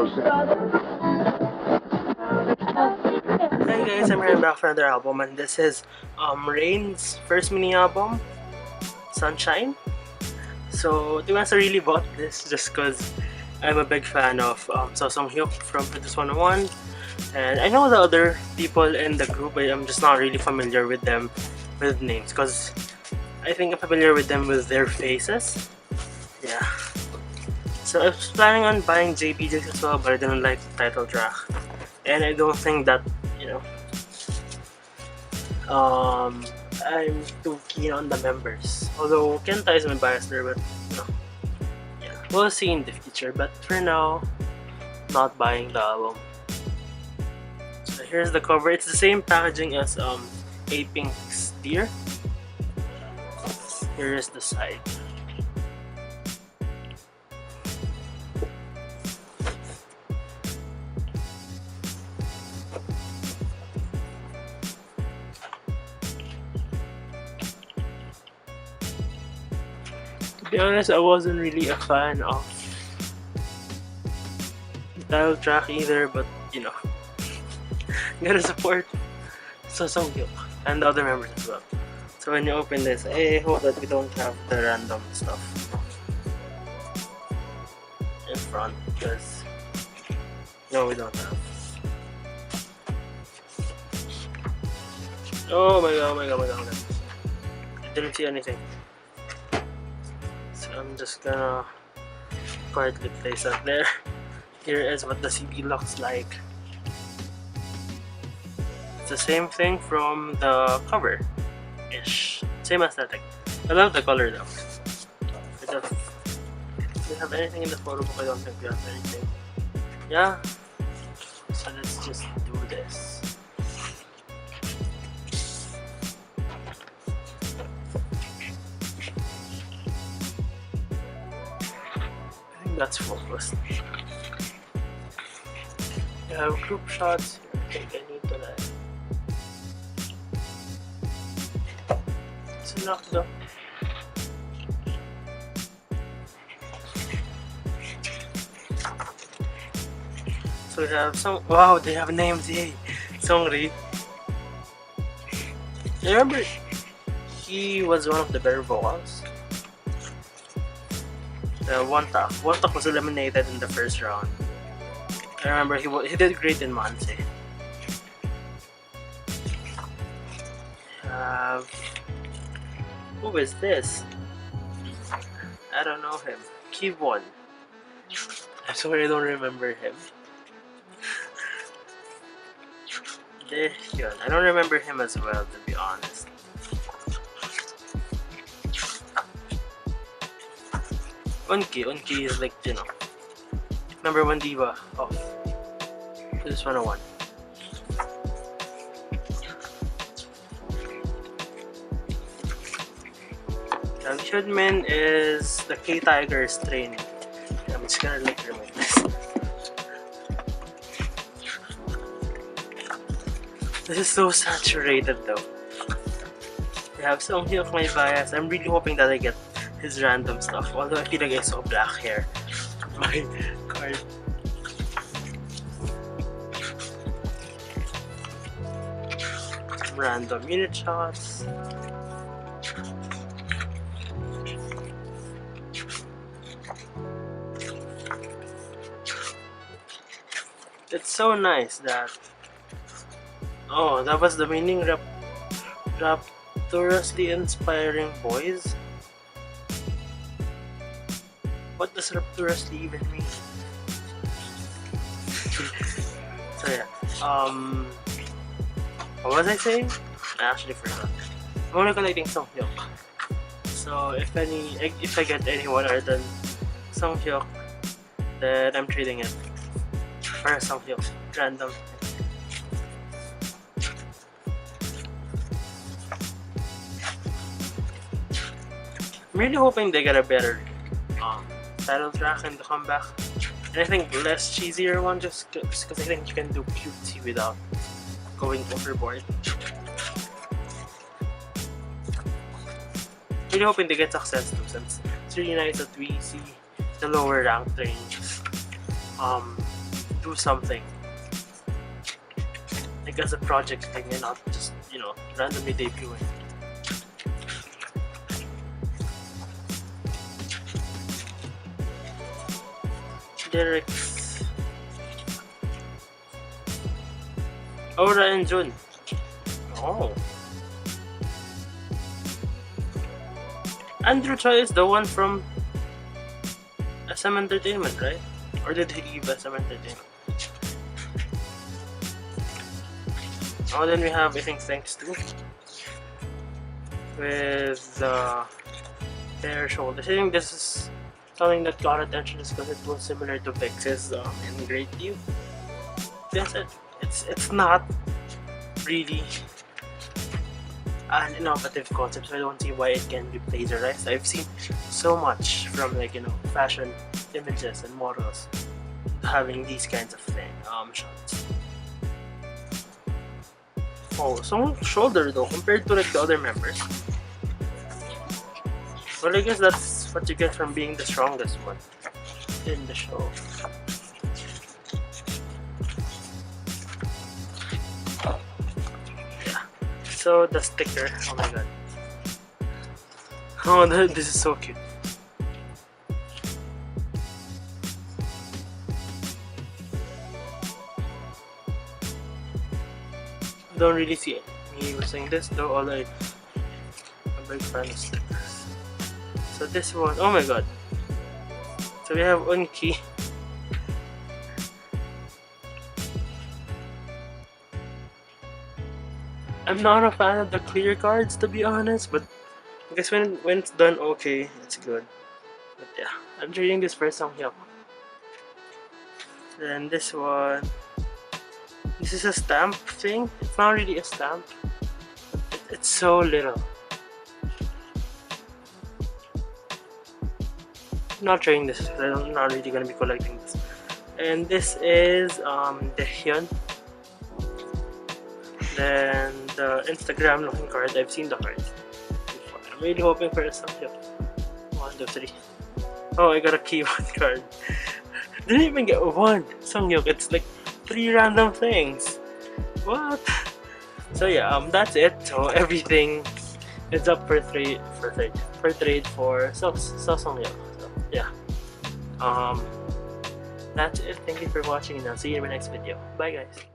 Hi guys, I'm here back for another album, and this is Rain's first mini album, Sunshine. So to be honest, I really bought this just because I'm a big fan of So Sung Hyuk from Produce 101, and I know the other people in the group, but I'm just not really familiar with them with names because I think I'm familiar with them with their faces. Yeah. So I was planning on buying JPJs as well, but I didn't like the title track, and I don't think that I'm too keen on the members. Although Kenta is my bias there, but yeah, we'll see in the future. But for now, not buying the album. So here's the cover. It's the same packaging as Aping Steer. Here is the side. To be honest, I wasn't really a fan of the title track either, but gotta support So Sung Hyuk and the other members as well. So when you open this, I hope that we don't have the random stuff in front, because no, we don't have. Oh my god, oh my god, oh my god, oh my god. I didn't see anything. So I'm just gonna quietly place that there. Here is what the CD looks like. It's the same thing from the cover-ish. Same aesthetic. I love the color though. Do we have anything in the photo book? I don't think we have anything. Yeah. So let's just do this. I think that's focused. We have group shots. I think I need to like. It's enough though. So we have some. Wow, they have names. Yay! Songri. I remember he was one of the better vocals. One Talk was eliminated in the first round. I remember he did great in Manse. Who is this? I don't know him. Kivon. I'm sorry, I don't remember him. I don't remember him as well, to be honest. Unki is like, number one diva of this 101. And Hyunmin is the K-Tigers trainee. I'm just gonna like remove this. This is so saturated though. We have Sung Hyuk, my bias. I'm really hoping that I get his random stuff. Although I feel like I saw black hair on my card. Some random unit shots. It's so nice that. Oh, that was the meaning. Rapturously inspiring boys. What does rapturously even mean? So yeah. What was I saying? I actually forgot. I'm only collecting Sung Hyuk. So if I get anyone other than Sung Hyuk, then I'm trading it for Sung Hyuk. Random. I'm really hoping they get a better title track in the comeback, and I think less cheesier one, just because I think you can do cutesy without going overboard. Really hoping they get success too, since it's really nice that we see the lower ranked ranges do something like as a project thing and not just, you know, randomly debuting. Lyrics. Aura and June. Oh. Andrew Choi is the one from SM Entertainment, right? Or did he leave SM Entertainment? Oh, then we have, I think, Thanks To with their shoulders. I think this is something that got attention just because it was similar to Vix's in Great View. Yes, it's not really an innovative concept, so I don't see why it can be plagiarized. I've seen so much from, like, you know, fashion images and models having these kinds of shots. Oh, so shoulder though compared to like the other members. Well, I guess that's what you get from being the strongest one in the show. Yeah. So the sticker. Oh my god. Oh, this is so cute. Don't really see me using this though, although I'm a big fan of stickers. So this one, oh my god. So we have Unki. I'm not a fan of the clear cards, to be honest, but I guess when it's done okay, it's good. But yeah, I'm reading this for Songhyuk. Then this one. This is a stamp thing. It's not really a stamp. It's so little. I'm not trying this. I'm not really gonna be collecting this. And this is Daehyun. Then the Instagram looking card. I've seen the cards before. I'm really hoping for a Songhyuk. 1, 2, 3. Oh, I got a keyboard card. Didn't even get one Songhyuk. It's like 3 random things. What? So yeah, that's it. So everything is up for trade for Songhyuk. So yeah. That's it. Thank you for watching and I'll see you in my next video. Bye guys.